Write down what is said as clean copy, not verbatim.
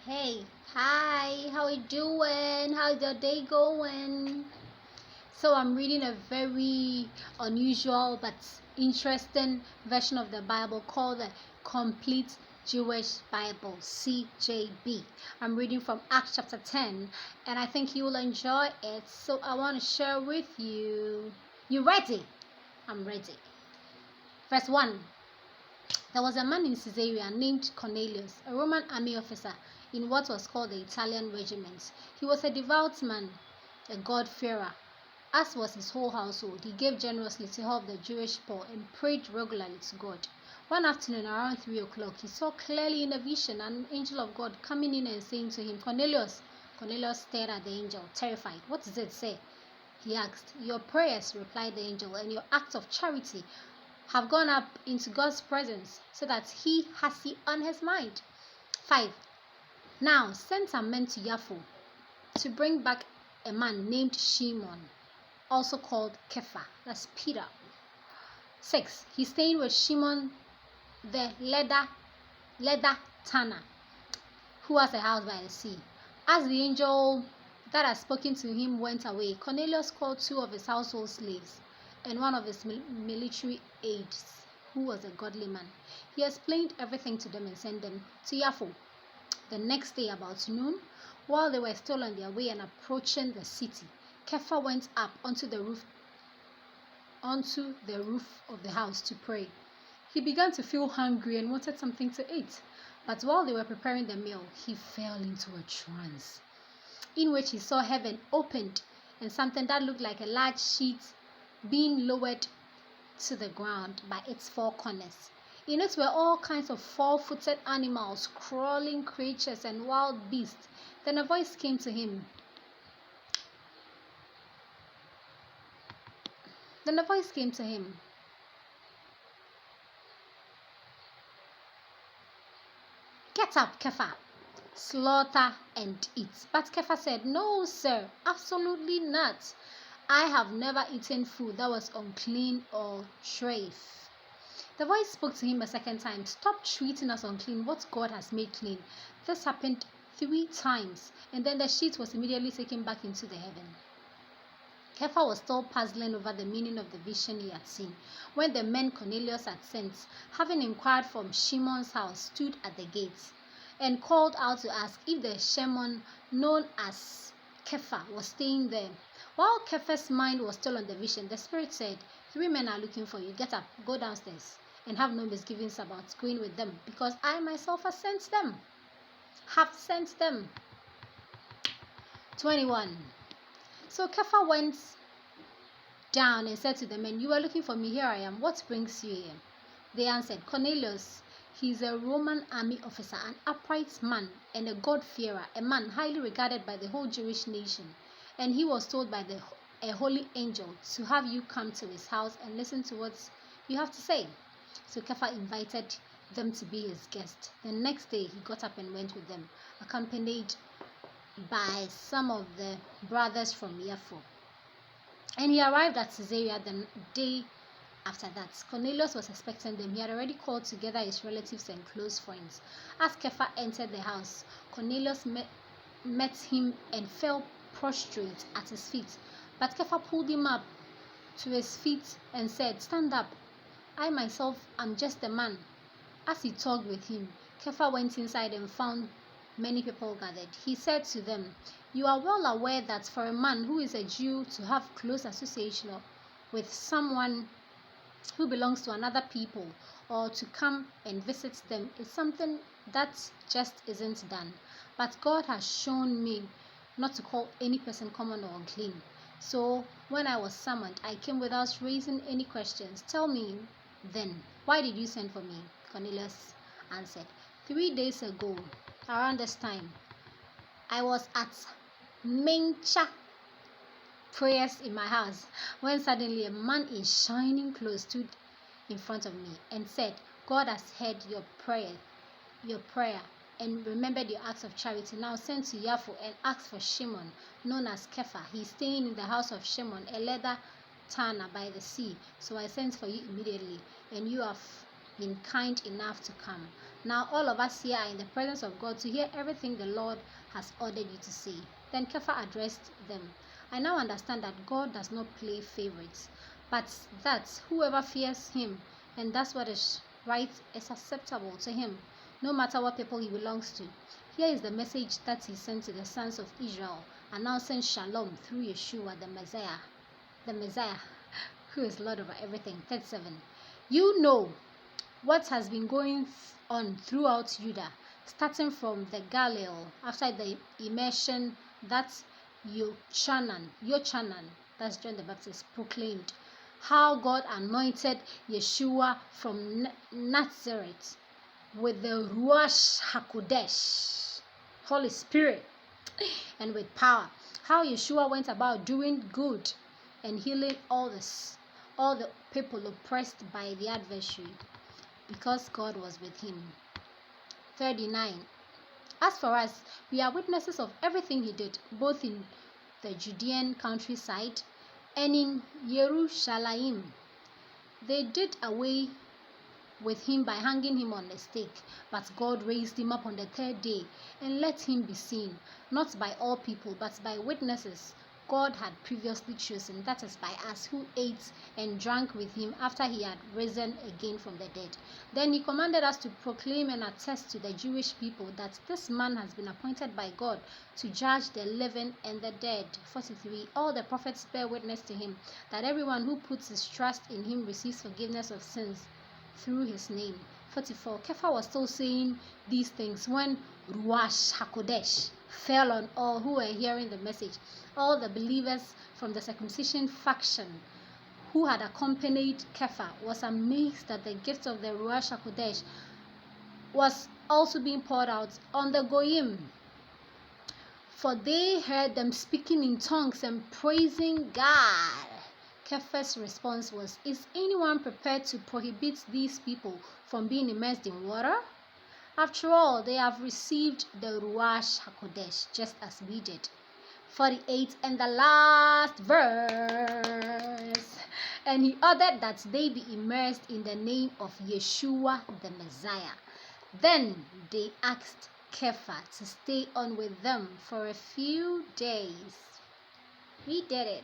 Hey, hi, how you doing? How's your day going? So I'm reading a very unusual but interesting version of the Bible called the Complete Jewish Bible, CJB. I'm reading from Acts chapter 10 and I think you will enjoy it. So I want to share with you. You ready? I'm ready. Verse 1. There was a man in Caesarea named Cornelius, a Roman army officer in what was called the Italian regiment. He was a devout man, a God-fearer. As was his whole household, he gave generously to help the Jewish poor and prayed regularly to God. One afternoon around 3 o'clock, he saw clearly in a vision an angel of God coming in and saying to him, Cornelius. Cornelius stared at the angel, terrified. What does it say? He asked. Your prayers, replied the angel, and your acts of charity have gone up into God's presence so that he has you on his mind. 5. Now send some men to Yaffo to bring back a man named Shimon, also called Kepha, that's Peter. 6. He's staying with Shimon the leather tanner, who has a house by the sea. As the angel that had spoken to him went away, Cornelius called 2 of his household slaves and one of his military aides, who was a godly man. He explained everything to them and sent them to Yaffo. The next day about noon, while they were still on their way and approaching the city, Kepha went up onto the roof of the house to pray. He began to feel hungry and wanted something to eat. But while they were preparing the meal, he fell into a trance in which he saw heaven opened and something that looked like a large sheet being lowered to the ground by its 4 corners. In it were all kinds of 4-footed animals, crawling creatures, and wild beasts. Then a voice came to him. Get up, Kepha, slaughter and eat. But Kepha said, No, sir, absolutely not. I have never eaten food that was unclean or treif. The voice spoke to him a second time. Stop treating us unclean what God has made clean. This happened 3 times, and then the sheet was immediately taken back into the heaven. Kepha was still puzzling over the meaning of the vision he had seen when the men Cornelius had sent, having inquired from Shimon's house, stood at the gates and called out to ask if the Shimon known as Kepha was staying there. While Kepha's mind was still on the vision, the Spirit said, 3 men are looking for you. Get up, go downstairs, and have no misgivings about going with them, because I myself have sent them. 21. So Kepha went down and said to the men, You are looking for me, here I am. What brings you here? They answered, Cornelius. He is a Roman army officer, an upright man and a God-fearer, a man highly regarded by the whole Jewish nation. And he was told by a holy angel to have you come to his house and listen to what you have to say. So Kepha invited them to be his guest. The next day he got up and went with them, accompanied by some of the brothers from Yaffo. And he arrived at Caesarea the day after that. Cornelius was expecting them. He had already called together his relatives and close friends. As Kepha entered the house, Cornelius met him and fell prostrate at his feet. But Kepha pulled him up to his feet and said, Stand up. I myself am just a man. As he talked with him, Kepha went inside and found many people gathered. He said to them, You are well aware that for a man who is a Jew to have close association with someone who belongs to another people or to come and visit them is something that just isn't done. But God has shown me not to call any person common or unclean. So when I was summoned, I came without raising any questions. Tell me then, why did you send for me? Cornelius answered, 3 days ago, around this time, I was at Mencha prayers in my house when suddenly a man in shining clothes stood in front of me and said, God has heard your prayer and remembered your acts of charity. Now send to Yaffo and ask for Shimon, known as Kepha. He's staying in the house of Shimon, a leather tanner by the sea. So I sent for you immediately, and you have been kind enough to come. Now all of us here are in the presence of God to hear everything the Lord has ordered you to say. Then Kepha addressed them. I now understand that God does not play favorites, but that whoever fears him and does what is right is acceptable to him, no matter what people he belongs to. Here is the message that he sent to the sons of Israel, announcing shalom through Yeshua the Messiah, who is Lord over everything. 37. You know what has been going on throughout Judah, starting from the Galilee after the immersion that Yochanan, that's John the Baptist, proclaimed, how God anointed Yeshua from Nazareth with the Ruach HaKodesh, Holy Spirit, and with power. How Yeshua went about doing good and healing all the people oppressed by the adversary, because God was with him. 39. As for us, we are witnesses of everything he did, both in the Judean countryside and in Jerusalem. They did away with him by hanging him on a stake, but God raised him up on the third day and let him be seen, not by all people, but by witnesses God had previously chosen, that is by us, who ate and drank with him after he had risen again from the dead. Then he commanded us to proclaim and attest to the Jewish people that this man has been appointed by God to judge the living and the dead. 43. All the prophets bear witness to him that everyone who puts his trust in him receives forgiveness of sins through his name. 44. Kepha was still saying these things when Ruach HaKodesh fell on all who were hearing the message. All the believers from the circumcision faction who had accompanied Kepha was amazed that the gift of the Ruach HaKodesh was also being poured out on the Goyim, for they heard them speaking in tongues and praising God. Kepha's response was, is anyone prepared to prohibit these people from being immersed in water? After all, they have received the Ruach HaKodesh just as we did. 48. And the last verse. And he ordered that they be immersed in the name of Yeshua the Messiah. Then they asked Kepha to stay on with them for a few days. We did it.